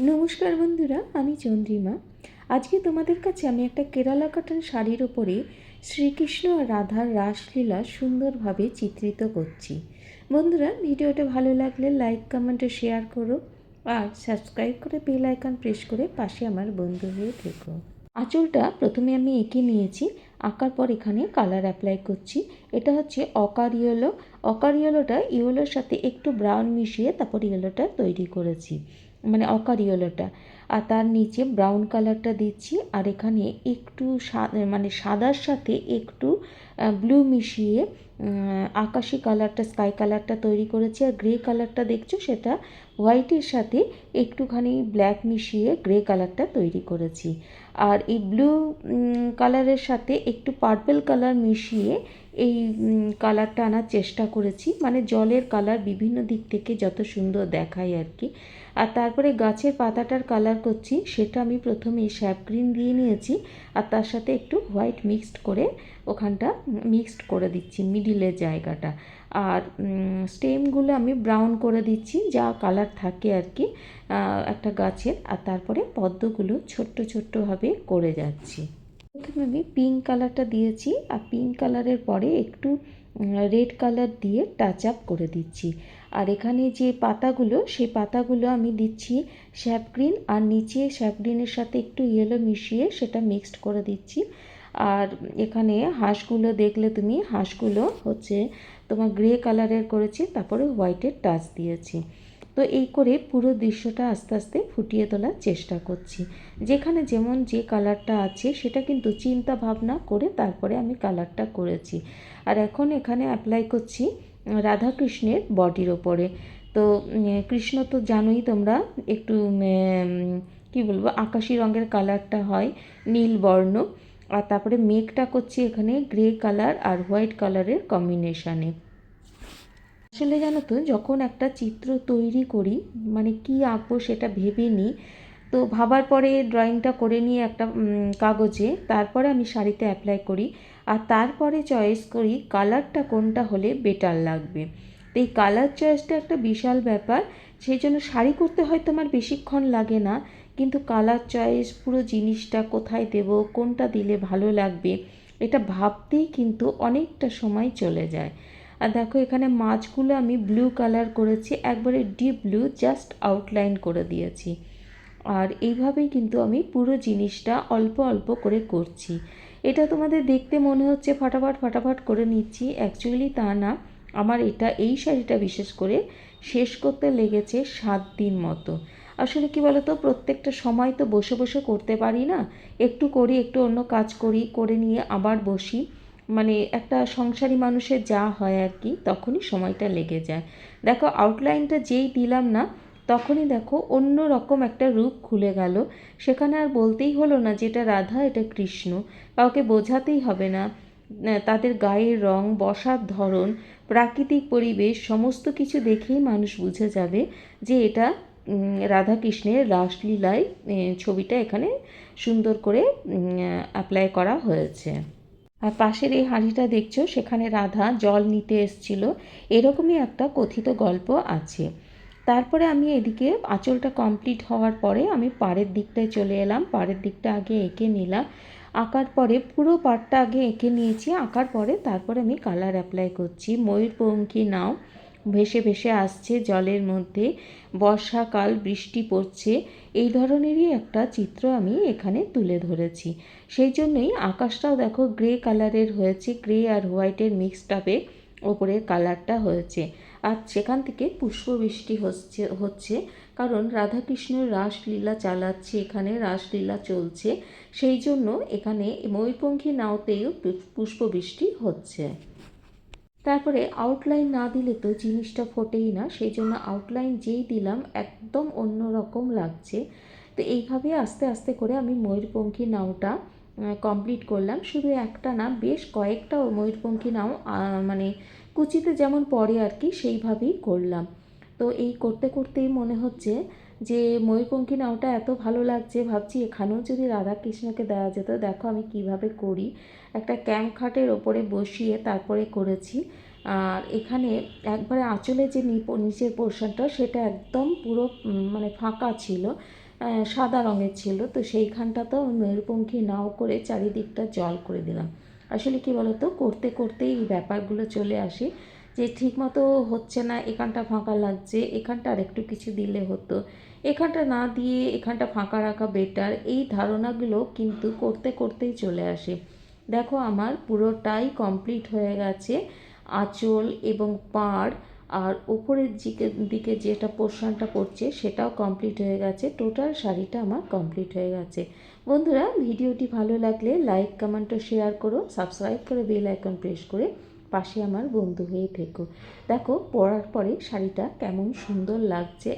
নমস্কার বন্ধুরা, আমি চন্দ্রিমা। আজকে তোমাদের কাছে আমি একটা কেরালা কাটান শাড়ির ওপরে শ্রীকৃষ্ণ আর রাধার রাসলীলা সুন্দরভাবে চিত্রিত করছি। বন্ধুরা, ভিডিওটা ভালো লাগলে লাইক, কমেন্ট ও শেয়ার করো, আর সাবস্ক্রাইব করে বেল আইকন প্রেস করে পাশে আমার বন্ধু হয়ে থেকো। আঁচলটা প্রথমে আমি এঁকে নিয়েছি, আঁকার পর এখানে কালার অ্যাপ্লাই করছি। এটা হচ্ছে অকার ইয়েলো। অকার ইয়েলোটা ইয়েলোর সাথে একটু ব্রাউন মিশিয়ে তারপর ইয়েলোটা তৈরি করেছি, মানে অকার ইয়েলোটা। আর তার নিচে ব্রাউন কালারটা দিচ্ছি, আর এখানে একটু মানে সাদার সাথে একটু ব্লু মিশিয়ে আকাশি কালারটা, স্কাই কালারটা তৈরি করেছি। আর গ্রে কালারটা দেখছো, সেটা হোয়াইটের সাথে একটুখানি ব্ল্যাক মিশিয়ে গ্রে কালারটা তৈরি করেছি। আর এই ব্লু কালারের সাথে একটু পার্পল কালার মিশিয়ে এই কালারটা আনার চেষ্টা করেছি, মানে জলের কালার বিভিন্ন দিক থেকে যত সুন্দর দেখায় আর কি। আর তারপরে গাছের পাতাটার কালার করছি, সেটা আমি প্রথমে স্যাপ গ্রিন দিয়ে নিয়েছি, আর তার সাথে একটু হোয়াইট মিক্সড করে ওখানটা মিক্সড করে দিচ্ছি মিডিলের জায়গাটা। আর স্টেমগুলো আমি ব্রাউন করে দিচ্ছি, যা কালার থাকে আর কি একটা গাছের। আর তারপরে পদ্মগুলো ছোট্ট ছোট্টভাবে করে যাচ্ছি। প্রথমে আমি পিঙ্ক কালারটা দিয়েছি, আর পিঙ্ক কালারের পরে একটু রেড কালার দিয়ে টাচ আপ করে দিচ্ছি। আর এখানে যে পাতাগুলো, সেই পাতাগুলো আমি দিচ্ছি স্যাপ গ্রিন, আর নিচে স্যাপ গ্রিনের সাথে একটু ইয়েলো মিশিয়ে সেটা মিক্সড করে দিচ্ছি। আর এখানে হাঁসগুলো দেখলে তুমি, হাঁসগুলো হচ্ছে তোমার গ্রে কালারের করেছি, তারপরে হোয়াইটের টাচ দিয়েছি। তো এই করে পুরো দৃশ্যটা আস্তে আস্তে ফুটিয়ে তোলার চেষ্টা করছি। যেখানে যেমন যে কালারটা আছে সেটা কিন্তু চিন্তা ভাবনা করে তারপরে আমি কালারটা করেছি। আর এখন এখানে অ্যাপ্লাই করছি রাধাকৃষ্ণের বডির ওপরে। তো কৃষ্ণ তো জানোই তোমরা, একটু কী বলবো, আকাশি রঙের কালারটা হয়, নীল বর্ণ। আর তারপরে মেঘটা করছি এখানে গ্রে কালার আর হোয়াইট কালারের কম্বিনেশানে। আসলে জানো তো, যখন একটা চিত্র তৈরি করি, মানে কি আঁকবো সেটা ভেবে নিই, তো ভাবার পরে ড্রয়িংটা করে নিয়ে একটা কাগজে, তারপরে আমি শাড়িতে অ্যাপ্লাই করি। আর তারপরে চয়েস করি কালারটা কোনটা হলে বেটার লাগবে। তো এই কালার চয়েসটা একটা বিশাল ব্যাপার। সেই জন্য শাড়ি করতে হয়তো আমার বেশিক্ষণ লাগে না, কিন্তু কালার চয়েস, পুরো জিনিসটা কোথায় দেব, কোনটা দিলে ভালো লাগবে, এটা ভাবতেই কিন্তু অনেকটা সময় চলে যায়। আর দেখো, এখানে মাছগুলো আমি ব্লু কালার করেছি, একবারে ডিপ ব্লু, জাস্ট আউটলাইন করে দিয়েছি। আর এইভাবেই কিন্তু আমি পুরো জিনিসটা অল্প অল্প করে করছি। এটা তোমাদের দেখতে মনে হচ্ছে ফাটাফাট ফাটাফাট করে নিচ্ছি, অ্যাকচুয়ালি তা না। আমার এই শাড়িটা বিশেষ করে শেষ করতে লেগেছে 7 দিন মতো। আসলে কি বলতো, প্রত্যেকটা সময় তো বসে বসে করতে পারি না, একটু করি, একটু অন্য কাজ করি, করে নিয়ে আবার বসি। মানে একটা সংসারী মানুষের যা হয় আর কি, তখনই সময়টা লেগে যায়। দেখো, আউটলাইনটা যেই দিলাম না, তখনই দেখো অন্য রকম একটা রূপ খুলে গেল। সেখানে আর বলতেই হলো না যে এটা রাধা, এটা কৃষ্ণ, কাউকে বোঝাতেই হবে না। তাদের গায়ের রং, বসার ধরন, প্রাকৃতিক পরিবেশ সমস্ত কিছু দেখেই মানুষ বুঝে যাবে যে এটা রাধা কৃষ্ণের রাসলীলায় ছবিটা এখানে সুন্দর করে অ্যাপ্লাই করা হয়েছে। আর পাশের এই হাঁড়িটা দেখছো, সেখানে রাধা জল নিতে এসছিল, এরকমই একটা কথিত গল্প আছে। তারপরে আমি এদিকে আঁচলটা কমপ্লিট হওয়ার পরে আমি পাড়ের দিকটায় চলে এলাম। পাড়ের দিকটা আগে এঁকে নিলাম, আঁকার পরে পুরো পাড়টা আগে এঁকে নিয়েছি। আঁকার পরে তারপরে আমি কালার অ্যাপ্লাই করছি। ময়ূরপঙ্খী নাও ভেসে ভেসে আসছে জলের মধ্যে, বর্ষাকাল, বৃষ্টি পড়ছে, এই ধরনেরই একটা চিত্র আমি এখানে তুলে ধরেছি। সেই জন্যই আকাশটাও দেখো গ্রে কালারের হয়েছে, গ্রে আর হোয়াইটের মিক্সড আপে ওপরের কালারটা হয়েছে। আর সেখান থেকে পুষ্পবৃষ্টি হচ্ছে কারণ রাধাকৃষ্ণের রাসলীলা চালাচ্ছে, এখানে রাসলীলা চলছে, সেই জন্য এখানে ময়ূরপঙ্খী নাওতেও পুষ্পবৃষ্টি হচ্ছে। তারপরে আউটলাইন না দিলে তো জিনিসটা ফোটেই না, সেই জন্য আউটলাইন যেই দিলাম একদম অন্য রকম লাগছে। তো এইভাবে আস্তে আস্তে করে আমি ময়ূরপঙ্খী নাওটা কমপ্লিট করলাম। শুধু একটা না, বেশ কয়েকটা ময়ূরপঙ্খী নাও মানে কুচিতে যেমন পড়ে আর কি, সেইভাবেই করলাম। তো এই করতে করতেই মনে হচ্ছে যে ময়ূরপঙ্খী নাওটা এত ভালো লাগছে, ভাবছি এখানেও যদি রাধাকৃষ্ণকে দেওয়া যেত। দেখো আমি কিভাবে করি, একটা ক্যাম্প খাটের ওপরে বসিয়ে তারপরে করেছি। আর এখানে একবারে আঁচলে যে নিচের পোর্শনটা, সেটা একদম পুরো মানে ফাঁকা ছিল, সাদা রঙের ছিল, তো সেইখানটাতেও ময়ূরপঙ্খী নাও করে চারিদিকটা জল করে দিলাম। আসলে কি বলতো, করতে করতেই এই ব্যাপারগুলো চলে আসে যে ঠিকমতো হচ্ছে না, এখানটা ফাঁকা লাগছে, এখানটা আর একটু কিছু দিলে হতো, এখানটা না দিয়ে এখানটা ফাঁকা রাখা বেটার, এই ধারণাগুলো কিন্তু করতে করতেই চলে আসে। দেখো আমার পুরোটাই কমপ্লিট হয়ে গেছে, আঁচল এবং পাড় আর উপরের দিকে যেটা পোর্শনটা পড়ছে সেটাও কমপ্লিট হয়ে গেছে। টোটাল শাড়িটা আমার কমপ্লিট হয়ে গেছে। বন্ধুরা, ভিডিওটি ভালো লাগলে লাইক, কমেন্ট ও শেয়ার করো, সাবস্ক্রাইব করে বেল আইকন প্রেস করে পাশে আমার বন্ধু হয়ে থেকো। দেখো পরার পরে শাড়িটা কেমন সুন্দর লাগছে।